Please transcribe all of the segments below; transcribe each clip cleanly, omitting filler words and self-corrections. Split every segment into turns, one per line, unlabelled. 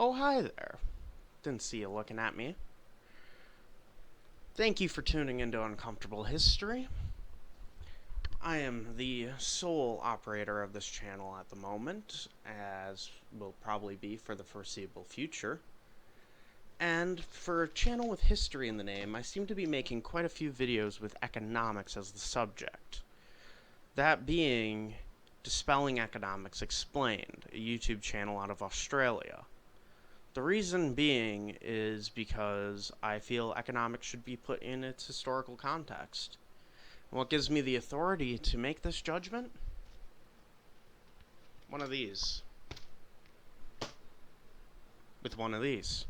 Oh, hi there. Didn't see you looking at me. Thank you for tuning into Uncomfortable History. I am the sole operator of this channel at the moment, as will probably be for the foreseeable future. And for a channel with history in the name, I seem to be making quite a few videos with economics as the subject. That being Dispelling Economics Explained, a YouTube channel out of Australia. The reason being is because I feel economics should be put in its historical context. And what gives me the authority to make this judgment? One of these. With one of these.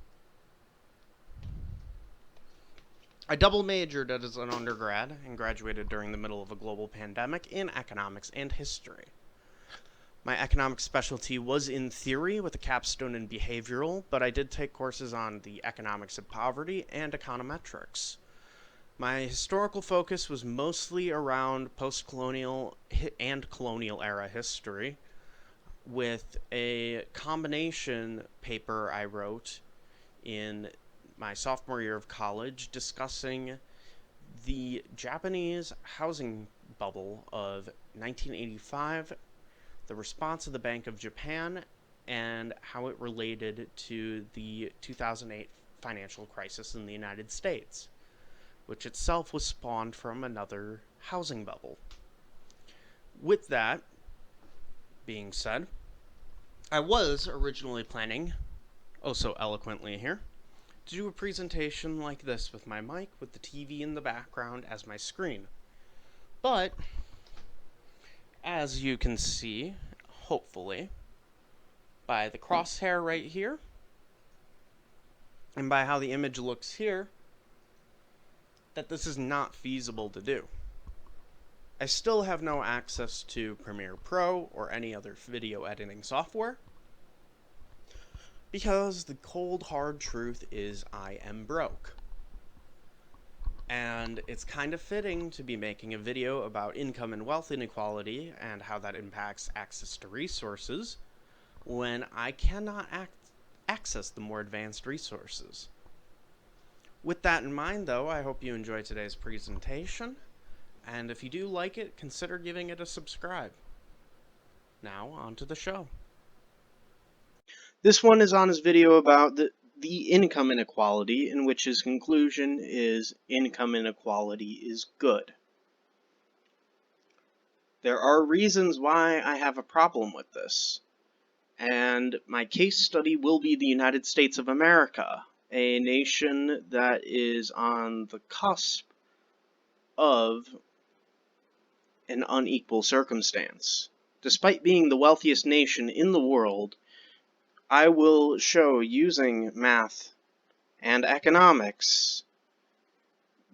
I double majored as an undergrad and graduated during the middle of a global pandemic in economics and history. My economics specialty was in theory with a capstone in behavioral, but I did take courses on the economics of poverty and econometrics. My historical focus was mostly around post-colonial and colonial era history, with a combination paper I wrote in my sophomore year of college discussing the Japanese housing bubble of 1985, the response of the Bank of Japan, and how it related to the 2008 financial crisis in the United States, which itself was spawned from another housing bubble. With that being said, I was originally planning, oh so eloquently here, to do a presentation like this with my mic with the TV in the background as my screen. But, as you can see, hopefully, by the crosshair right here, and by how the image looks here, that this is not feasible to do. I still have no access to Premiere Pro or any other video editing software, because the cold hard truth is I am broke. And it's kind of fitting to be making a video about income and wealth inequality and how that impacts access to resources when I cannot access the more advanced resources. With that in mind, though, I hope you enjoy today's presentation, and if you do like it, consider giving it a subscribe. Now, on to the show. This one is on his video about the income inequality, in which his conclusion is income inequality is good. There are reasons why I have a problem with this, and my case study will be the United States of America, a nation that is on the cusp of an unequal circumstance. Despite being the wealthiest nation in the world, I will show using math and economics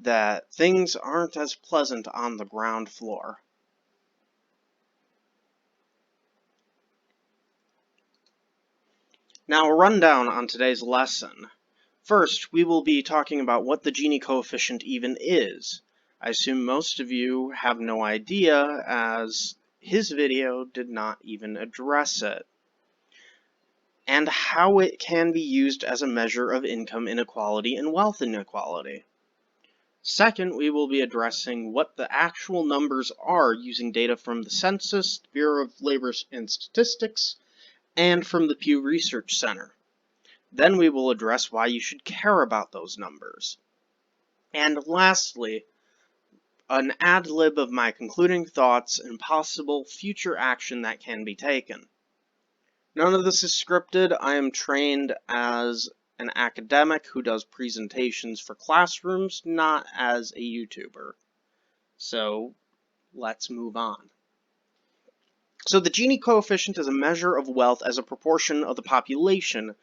that things aren't as pleasant on the ground floor. Now, a rundown on today's lesson. First, we will be talking about what the Gini coefficient even is. I assume most of you have no idea, as his video did not even address it, and how it can be used as a measure of income inequality and wealth inequality. Second, we will be addressing what the actual numbers are using data from the Census, the Bureau of Labor and Statistics, and from the Pew Research Center. Then we will address why you should care about those numbers. And lastly, an ad lib of my concluding thoughts and possible future action that can be taken. None of this is scripted. I am trained as an academic who does presentations for classrooms, not as a YouTuber. So, let's move on. So the Gini coefficient is a measure of wealth as a proportion of the population.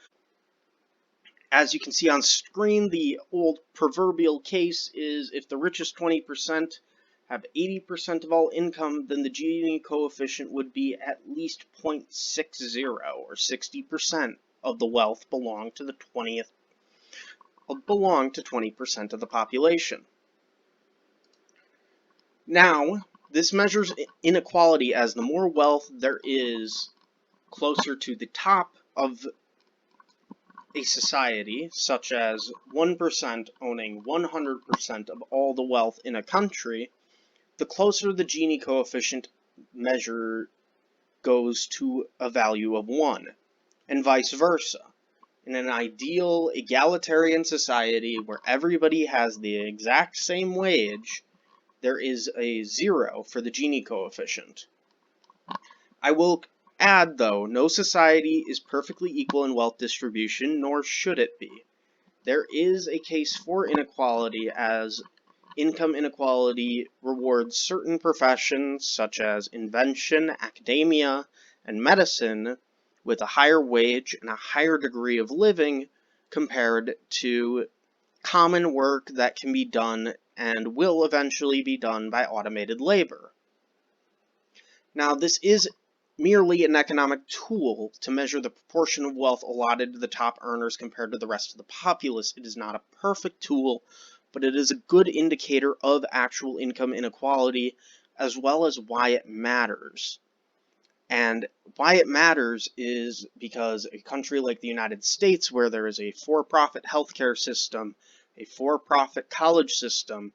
As you can see on screen, the old proverbial case is if the richest 20% have 80% of all income, then the Gini coefficient would be at least 0.60, or 60% of the wealth belong to 20% of the population. Now, this measures inequality as the more wealth there is closer to the top of a society, such as 1% owning 100% of all the wealth in a country, the closer the Gini coefficient measure goes to a value of 1, and vice versa. In an ideal egalitarian society where everybody has the exact same wage, there is a 0 for the Gini coefficient. I will add, though, no society is perfectly equal in wealth distribution, nor should it be. There is a case for inequality, as income inequality rewards certain professions, such as invention, academia, and medicine, with a higher wage and a higher degree of living compared to common work that can be done and will eventually be done by automated labor. Now, this is merely an economic tool to measure the proportion of wealth allotted to the top earners compared to the rest of the populace. It is not a perfect tool, but it is a good indicator of actual income inequality, as well as why it matters. And why it matters is because a country like the United States, where there is a for-profit healthcare system, a for-profit college system,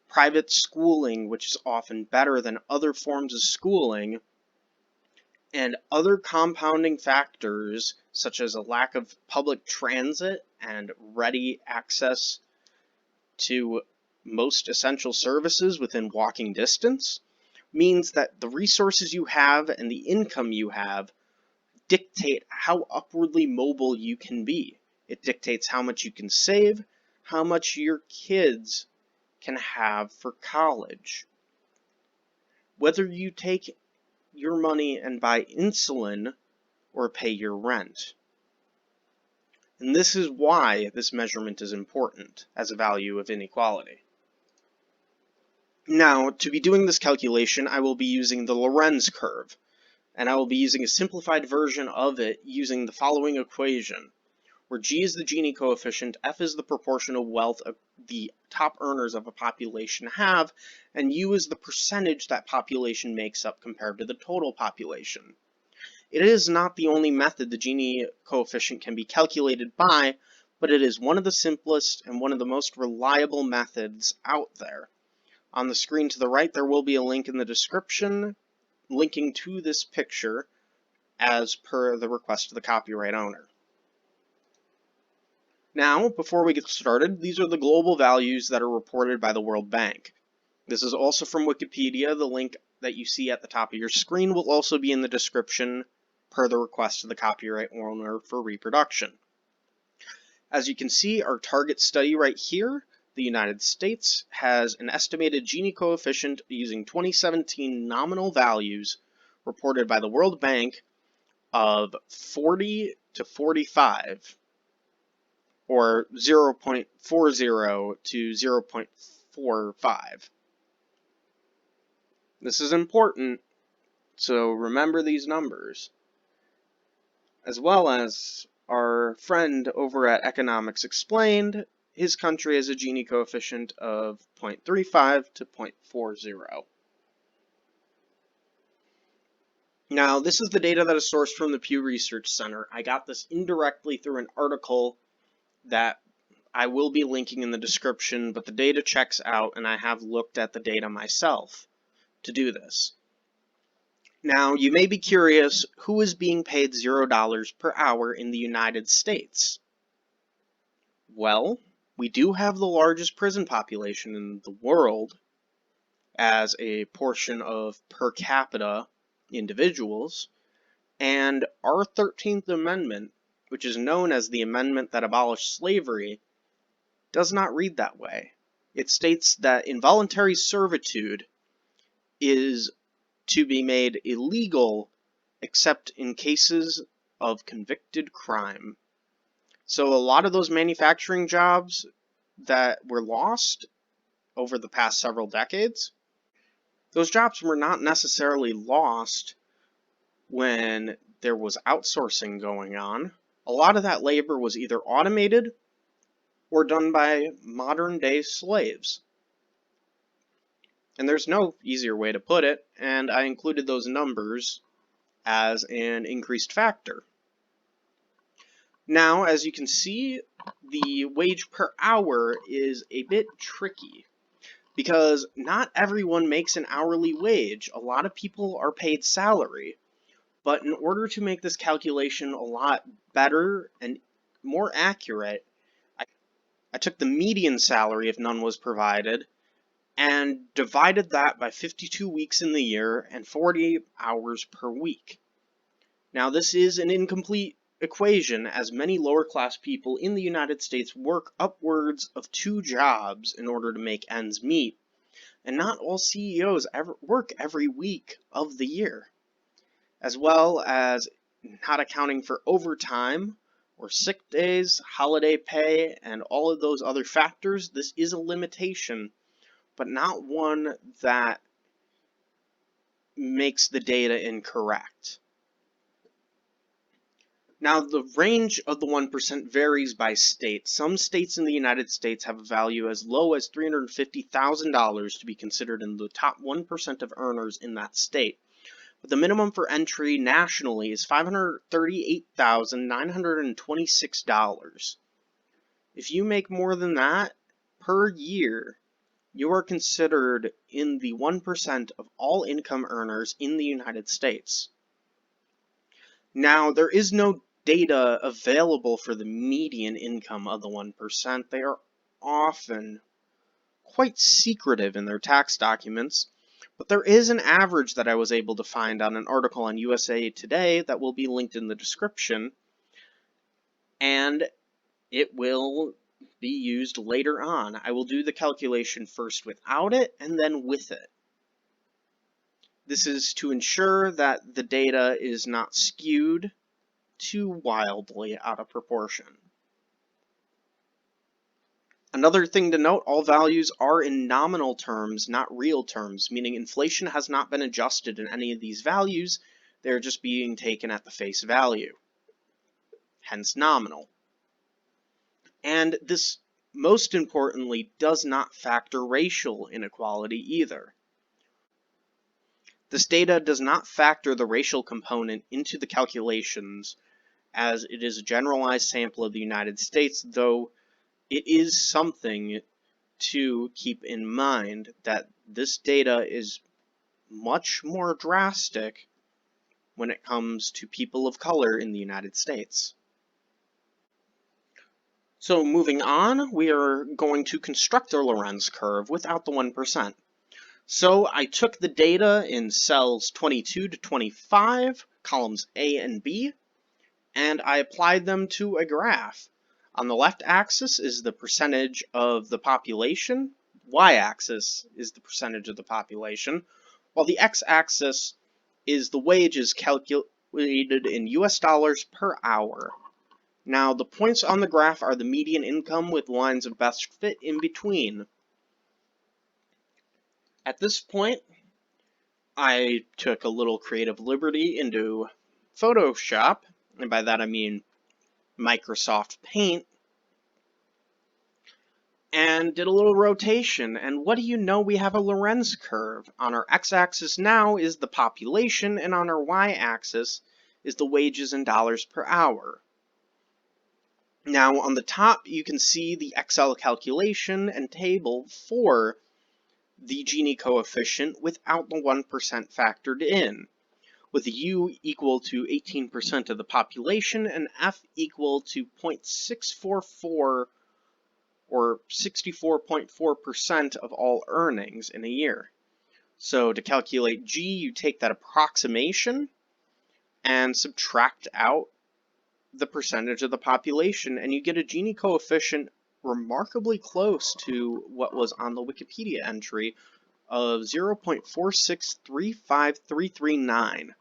private schooling, which is often better than other forms of schooling, and other compounding factors, such as a lack of public transit and ready access to most essential services within walking distance, means that the resources you have and the income you have dictate how upwardly mobile you can be. It dictates how much you can save, how much your kids can have for college. Whether you take your money and buy insulin or pay your rent. And this is why this measurement is important as a value of inequality. Now, to be doing this calculation, I will be using the Lorenz curve, and I will be using a simplified version of it using the following equation, where G is the Gini coefficient, F is the proportion of wealth of the top earners of a population have, and U is the percentage that population makes up compared to the total population. It is not the only method the Gini coefficient can be calculated by, but it is one of the simplest and one of the most reliable methods out there. On the screen to the right, there will be a link in the description linking to this picture as per the request of the copyright owner. Now, before we get started, these are the global values that are reported by the World Bank. This is also from Wikipedia. The link that you see at the top of your screen will also be in the description per the request of the copyright owner for reproduction. As you can see, our target study right here, the United States, has an estimated Gini coefficient using 2017 nominal values reported by the World Bank of 40 to 45, or 0.40 to 0.45. This is important, so remember these numbers, as well as our friend over at Economics Explained. His country has a Gini coefficient of 0.35 to 0.40. Now, this is the data that is sourced from the Pew Research Center. I got this indirectly through an article that I will be linking in the description, but the data checks out, and I have looked at the data myself to do this. Now, you may be curious, who is being paid $0 per hour in the United States? Well, we do have the largest prison population in the world as a portion of per capita individuals, and our 13th Amendment, which is known as the amendment that abolished slavery, does not read that way. It states that involuntary servitude is to be made illegal except in cases of convicted crime. So a lot of those manufacturing jobs that were lost over the past several decades, those jobs were not necessarily lost when there was outsourcing going on. A lot of that labor was either automated or done by modern-day slaves. And there's no easier way to put it, and I included those numbers as an increased factor. Now, as you can see, the wage per hour is a bit tricky because not everyone makes an hourly wage. A lot of people are paid salary. But in order to make this calculation a lot better and more accurate, I took the median salary if none was provided and divided that by 52 weeks in the year and 40 hours per week. Now, this is an incomplete equation, as many lower class people in the United States work upwards of 2 jobs in order to make ends meet, and not all CEOs work every week of the year, as well as not accounting for overtime or sick days, holiday pay, and all of those other factors. This is a limitation, but not one that makes the data incorrect. Now, the range of the 1% varies by state. Some states in the United States have a value as low as $350,000 to be considered in the top 1% of earners in that state. But the minimum for entry nationally is $538,926. If you make more than that per year, you are considered in the 1% of all income earners in the United States. Now, there is no data available for the median income of the 1%. They are often quite secretive in their tax documents, but there is an average that I was able to find on an article on USA Today that will be linked in the description, and it will be used later on. I will do the calculation first without it and then with it. This is to ensure that the data is not skewed too wildly out of proportion. Another thing to note, all values are in nominal terms, not real terms, meaning inflation has not been adjusted in any of these values. They're just being taken at the face value, hence nominal. And this, most importantly, does not factor racial inequality either. This data does not factor the racial component into the calculations, as it is a generalized sample of the United States, though it is something to keep in mind that this data is much more drastic when it comes to people of color in the United States. So moving on, we are going to construct our Lorenz curve without the 1%. So I took the data in cells 22 to 25, columns A and B, and I applied them to a graph. On the left axis is the percentage of the population, y-axis is the percentage of the population, while the x-axis is the wages calculated in US dollars per hour. Now, the points on the graph are the median income with lines of best fit in between. At this point, I took a little creative liberty into Photoshop, and by that I mean Microsoft Paint, and did a little rotation, and what do you know, we have a Lorenz curve. On our x-axis now is the population, and on our y-axis is the wages in dollars per hour. Now on the top you can see the Excel calculation and table for the Gini coefficient without the 1% factored in, with U equal to 18% of the population and F equal to 0.644 or 64.4% of all earnings in a year. So to calculate G, you take that approximation and subtract out the percentage of the population, and you get a Gini coefficient remarkably close to what was on the Wikipedia entry of 0.4635339.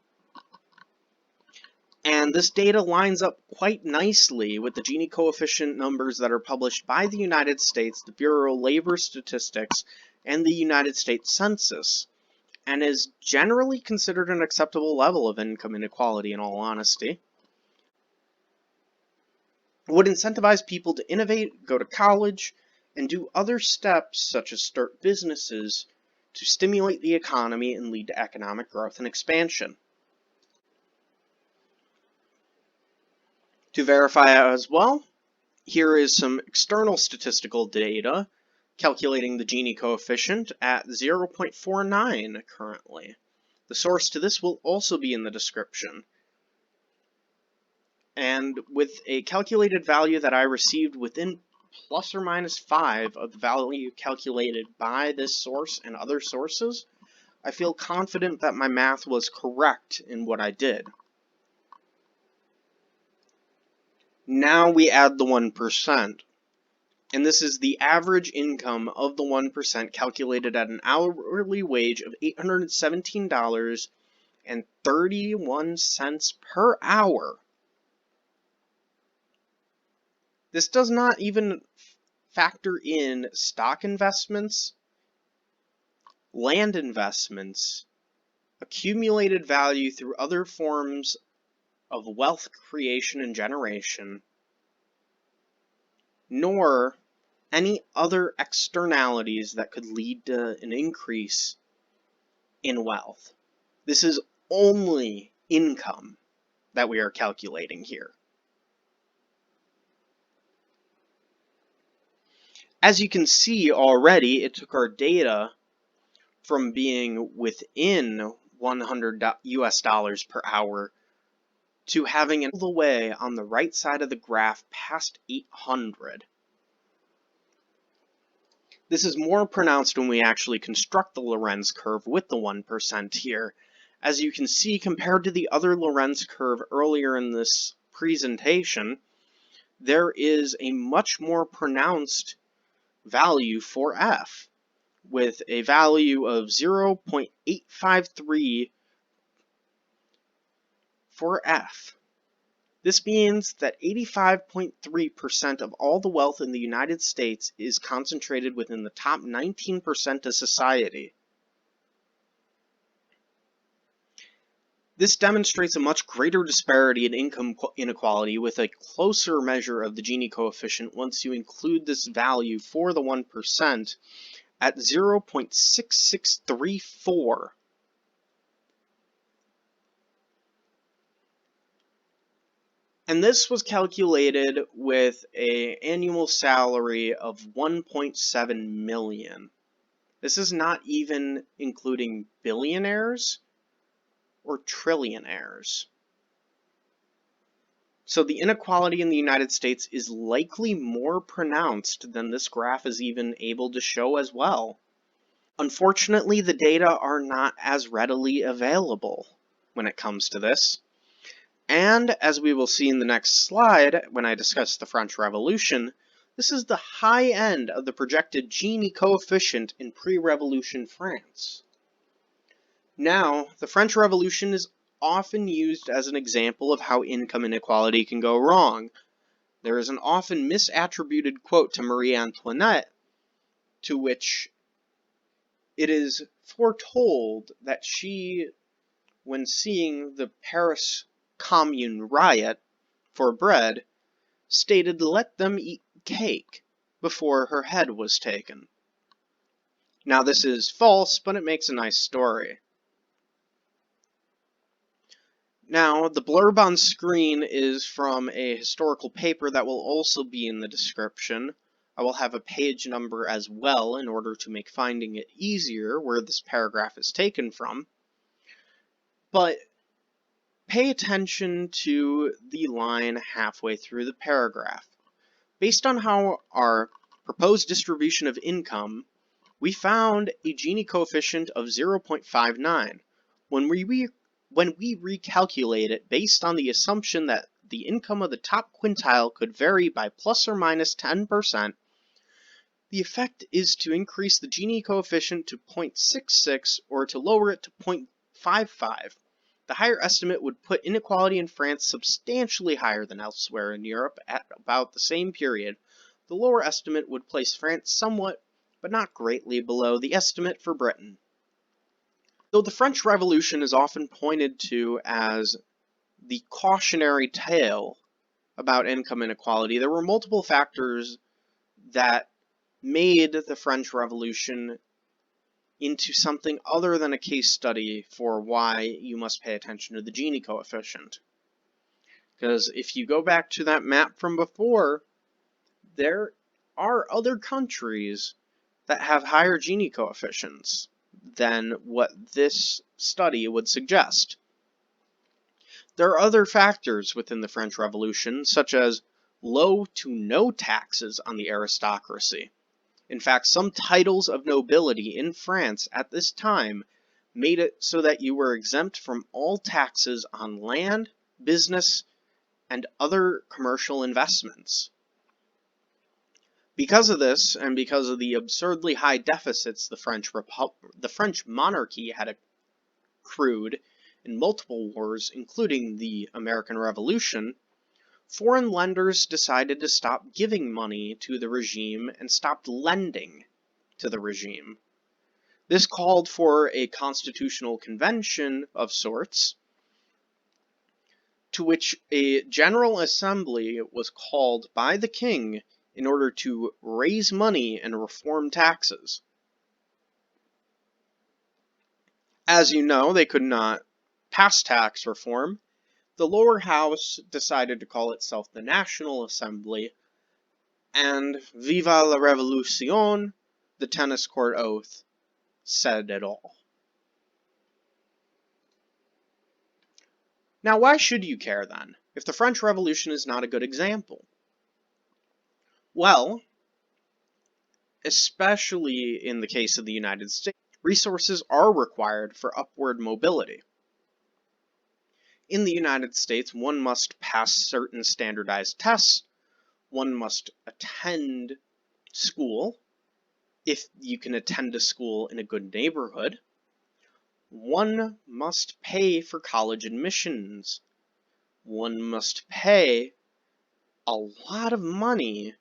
And this data lines up quite nicely with the Gini coefficient numbers that are published by the United States, the Bureau of Labor Statistics, and the United States Census, and is generally considered an acceptable level of income inequality in all honesty. It would incentivize people to innovate, go to college, and do other steps such as start businesses to stimulate the economy and lead to economic growth and expansion. To verify as well, here is some external statistical data calculating the Gini coefficient at 0.49 currently. The source to this will also be in the description. And with a calculated value that I received within plus or minus 5 of the value calculated by this source and other sources, I feel confident that my math was correct in what I did. Now we add the 1%, and this is the average income of the 1% calculated at an hourly wage of $817.31 per hour. This does not even factor in stock investments, land investments, accumulated value through other forms of wealth creation and generation, nor any other externalities that could lead to an increase in wealth. This is only income that we are calculating here. As you can see already, it took our data from being within 100 US dollars per hour to having it all the way on the right side of the graph past 800. This is more pronounced when we actually construct the Lorenz curve with the 1% here. As you can see, compared to the other Lorenz curve earlier in this presentation, there is a much more pronounced value for F, with a value of 0.853 for F. This means that 85.3% of all the wealth in the United States is concentrated within the top 19% of society. This demonstrates a much greater disparity in income inequality with a closer measure of the Gini coefficient once you include this value for the 1% at 0.6634. And this was calculated with an annual salary of 1.7 million. This is not even including billionaires or trillionaires. So the inequality in the United States is likely more pronounced than this graph is even able to show as well. Unfortunately, the data are not as readily available when it comes to this. And as we will see in the next slide when I discuss the French Revolution, this is the high end of the projected Gini coefficient in pre-revolution France. Now, the French Revolution is often used as an example of how income inequality can go wrong. There is an often misattributed quote to Marie Antoinette, to which it is foretold that she, when seeing the Paris Commune riot for bread, stated, "Let them eat cake," before her head was taken. Now this is false, but it makes a nice story. Now, the blurb on screen is from a historical paper that will also be in the description. I will have a page number as well in order to make finding it easier where this paragraph is taken from. But pay attention to the line halfway through the paragraph. Based on how our proposed distribution of income, we found a Gini coefficient of 0.59. When we recalculate it based on the assumption that the income of the top quintile could vary by plus or minus 10%, the effect is to increase the Gini coefficient to 0.66 or to lower it to 0.55. The higher estimate would put inequality in France substantially higher than elsewhere in Europe at about the same period. The lower estimate would place France somewhat, but not greatly, below the estimate for Britain. Though the French Revolution is often pointed to as the cautionary tale about income inequality, there were multiple factors that made the French Revolution into something other than a case study for why you must pay attention to the Gini coefficient. Because if you go back to that map from before, there are other countries that have higher Gini coefficients than what this study would suggest. There are other factors within the French Revolution, such as low to no taxes on the aristocracy. In fact, some titles of nobility in France at this time made it so that you were exempt from all taxes on land, business, and other commercial investments. Because of this, and because of the absurdly high deficits the French monarchy had accrued in multiple wars, including the American Revolution, foreign lenders decided to stop giving money to the regime and stopped lending to the regime. This called for a constitutional convention of sorts, to which a general assembly was called by the king in order to raise money and reform taxes. As you know, they could not pass tax reform. The lower house decided to call itself the National Assembly, and Viva la Revolution, the tennis court oath, said it all. Now, why should you care then, if the French Revolution is not a good example? Well, especially in the case of the United States, resources are required for upward mobility. In the United States, one must pass certain standardized tests, one must attend school, if you can attend a school in a good neighborhood. One must pay for college admissions. One must pay a lot of money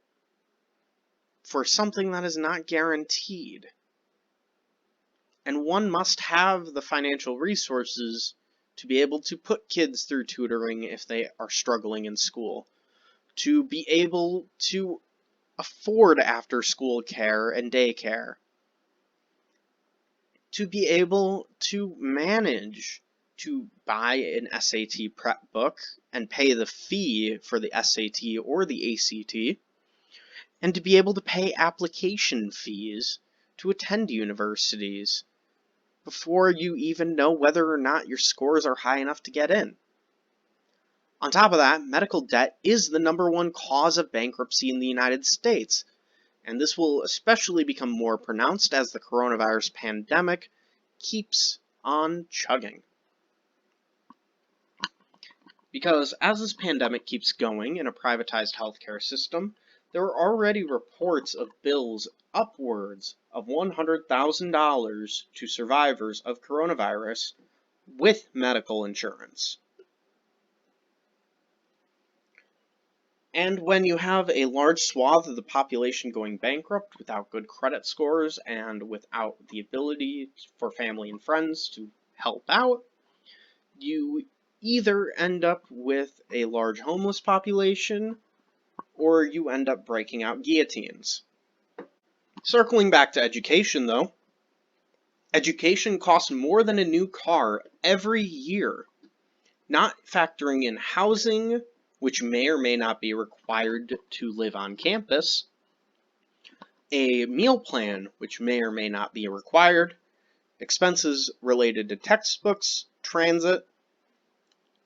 for something that is not guaranteed. And one must have the financial resources to be able to put kids through tutoring if they are struggling in school, to be able to afford after-school care and daycare, to be able to manage to buy an SAT prep book and pay the fee for the SAT or the ACT, and to be able to pay application fees to attend universities before you even know whether or not your scores are high enough to get in. On top of that, medical debt is the #1 cause of bankruptcy in the United States, and this will especially become more pronounced as the coronavirus pandemic keeps on chugging. Because as this pandemic keeps going in a privatized healthcare system, there are already reports of bills upwards of $100,000 to survivors of coronavirus with medical insurance. And when you have a large swath of the population going bankrupt without good credit scores and without the ability for family and friends to help out, you either end up with a large homeless population or you end up breaking out guillotines. Circling back to education, though, education costs more than a new car every year, not factoring in housing, which may or may not be required to live on campus, a meal plan, which may or may not be required, expenses related to textbooks, transit,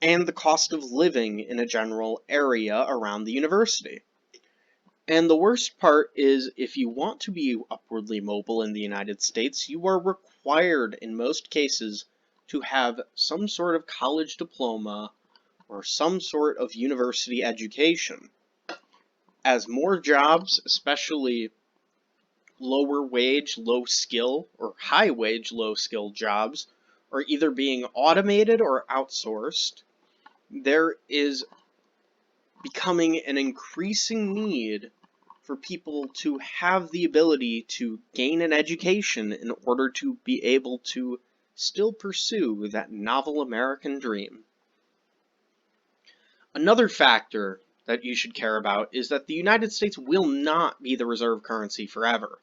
and the cost of living in a general area around the university. And the worst part is, if you want to be upwardly mobile in the United States, you are required in most cases to have some sort of college diploma or some sort of university education. As more jobs, especially lower wage, low skill, or high wage, low skill jobs, are either being automated or outsourced, there is becoming an increasing need for people to have the ability to gain an education in order to be able to still pursue that novel American dream. Another factor that you should care about is that the United States will not be the reserve currency forever.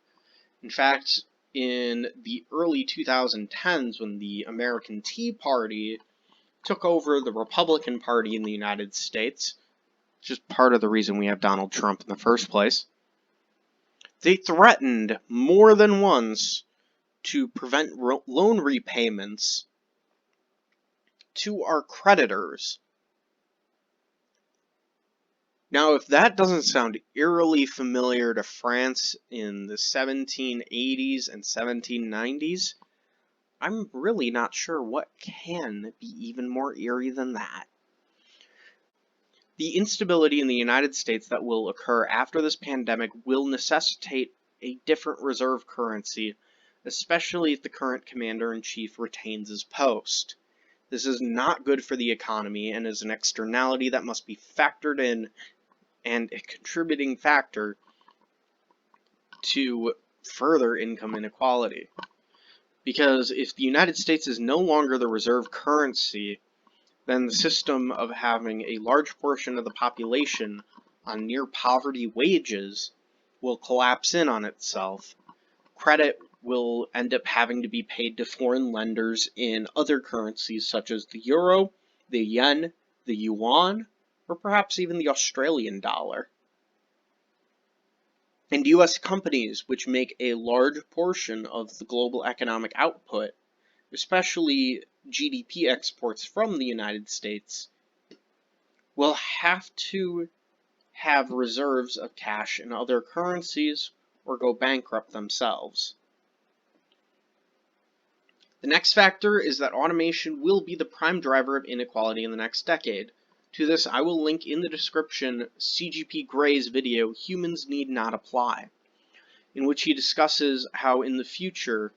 In fact, in the early 2010s, when the American Tea Party took over the Republican Party in the United States, which is part of the reason we have Donald Trump in the first place. They threatened more than once to prevent loan repayments to our creditors. Now, if that doesn't sound eerily familiar to France in the 1780s and 1790s, I'm really not sure what can be even more eerie than that. The instability in the United States that will occur after this pandemic will necessitate a different reserve currency, especially if the current commander-in-chief retains his post. This is not good for the economy and is an externality that must be factored in and a contributing factor to further income inequality. Because if the United States is no longer the reserve currency, then the system of having a large portion of the population on near poverty wages will collapse in on itself. Credit will end up having to be paid to foreign lenders in other currencies such as the euro, the yen, the yuan, or perhaps even the Australian dollar. And U.S. companies, which make a large portion of the global economic output, especially GDP exports from the United States, will have to have reserves of cash in other currencies or go bankrupt themselves. The next factor is that automation will be the prime driver of inequality in the next decade. To this, I will link in the description CGP Gray's video, Humans Need Not Apply, in which he discusses how in the future,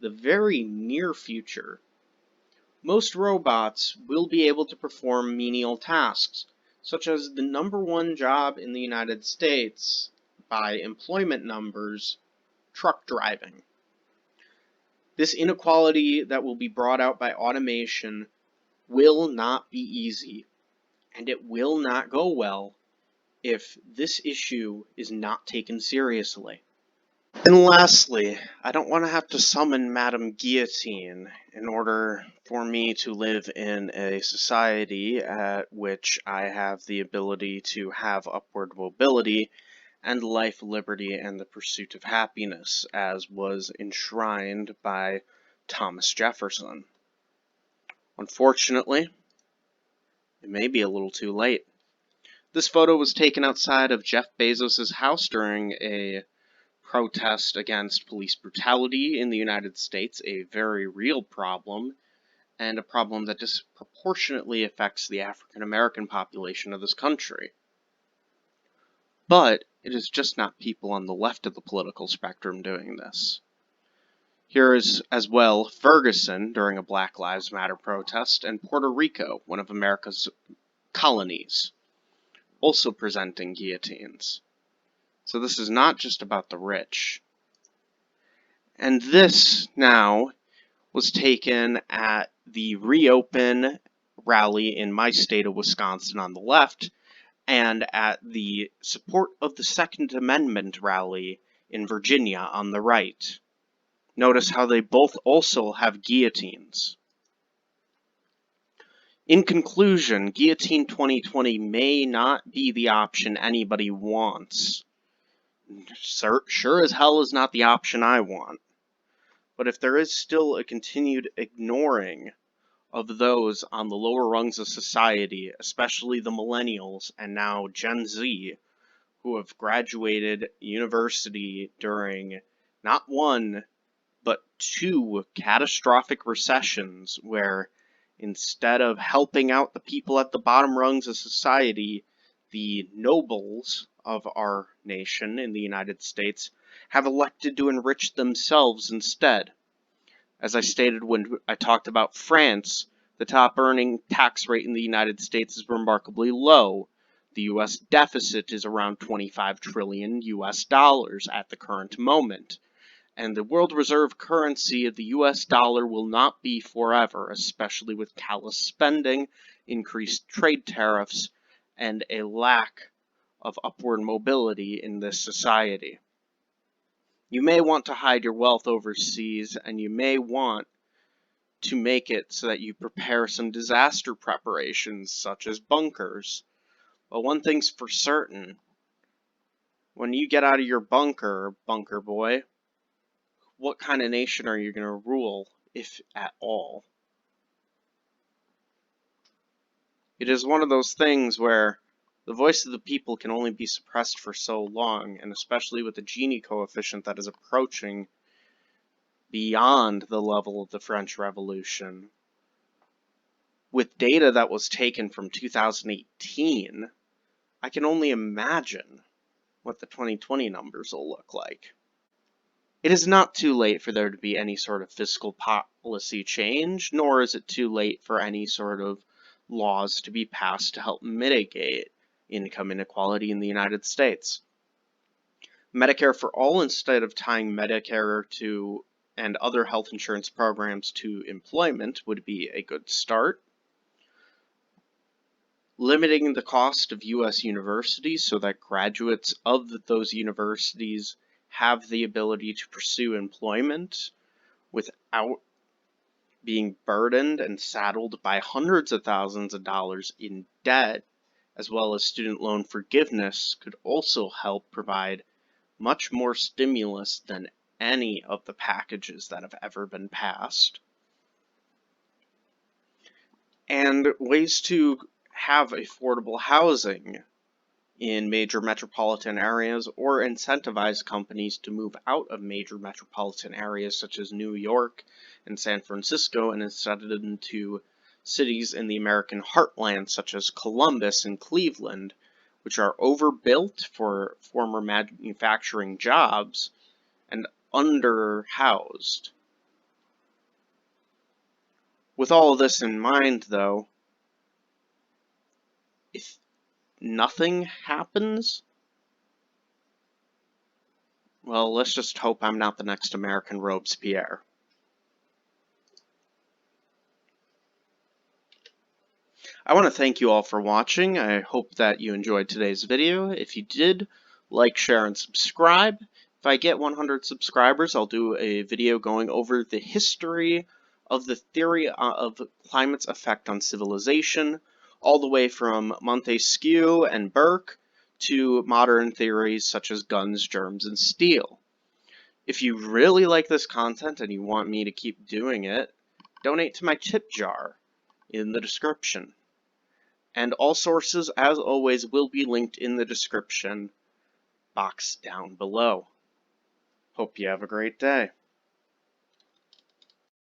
the very near future, most robots will be able to perform menial tasks, such as the #1 job in the United States by employment numbers, truck driving. This inequality that will be brought out by automation will not be easy, and it will not go well if this issue is not taken seriously. And lastly, I don't want to have to summon Madame Guillotine in order for me to live in a society at which I have the ability to have upward mobility and life, liberty, and the pursuit of happiness, as was enshrined by Thomas Jefferson. Unfortunately, it may be a little too late. This photo was taken outside of Jeff Bezos' house during a protest against police brutality in the United States, a very real problem, and a problem that disproportionately affects the African American population of this country. But it is just not people on the left of the political spectrum doing this. Here is, as well, Ferguson during a Black Lives Matter protest, and Puerto Rico, one of America's colonies, also presenting guillotines. So this is not just about the rich. And this, now, was taken at the Reopen rally in my state of Wisconsin on the left, and at the support of the Second Amendment rally in Virginia on the right. Notice how they both also have guillotines. In conclusion, Guillotine 2020 may not be the option anybody wants. Sure as hell is not the option I want. But if there is still a continued ignoring of those on the lower rungs of society, especially the millennials and now Gen Z, who have graduated university during not one, but 2 catastrophic recessions where instead of helping out the people at the bottom rungs of society, the nobles of our nation in the United States have elected to enrich themselves instead. As I stated when I talked about France, the top earning tax rate in the United States is remarkably low. The U.S. deficit is around 25 trillion U.S. dollars at the current moment. And the world reserve currency of the U.S. dollar will not be forever, especially with callous spending, increased trade tariffs, and a lack of upward mobility in this society. You may want to hide your wealth overseas, and you may want to make it so that you prepare some disaster preparations, such as bunkers. But one thing's for certain, when you get out of your bunker, bunker boy, what kind of nation are you going to rule, if at all? It is one of those things where the voice of the people can only be suppressed for so long, and especially with the Gini coefficient that is approaching beyond the level of the French Revolution. With data that was taken from 2018, I can only imagine what the 2020 numbers will look like. It is not too late for there to be any sort of fiscal policy change, nor is it too late for any sort of laws to be passed to help mitigate income inequality in the United States. Medicare for All, instead of tying Medicare to and other health insurance programs to employment, would be a good start. Limiting the cost of U.S. universities so that graduates of those universities have the ability to pursue employment without being burdened and saddled by hundreds of thousands of dollars in debt, as well as student loan forgiveness, could also help provide much more stimulus than any of the packages that have ever been passed. And ways to have affordable housing in major metropolitan areas, or incentivize companies to move out of major metropolitan areas such as New York and San Francisco and instead into cities in the American heartland such as Columbus and Cleveland, which are overbuilt for former manufacturing jobs and underhoused. With all of this in mind, though, if nothing happens, well, let's just hope I'm not the next American Robespierre. I want to thank you all for watching. I hope that you enjoyed today's video. If you did, like, share, and subscribe. If I get 100 subscribers, I'll do a video going over the history of the theory of climate's effect on civilization, all the way from Montesquieu and Burke to modern theories such as guns, germs, and steel. If you really like this content and you want me to keep doing it, donate to my tip jar in the description. And all sources, as always, will be linked in the description box down below. Hope you have a great day.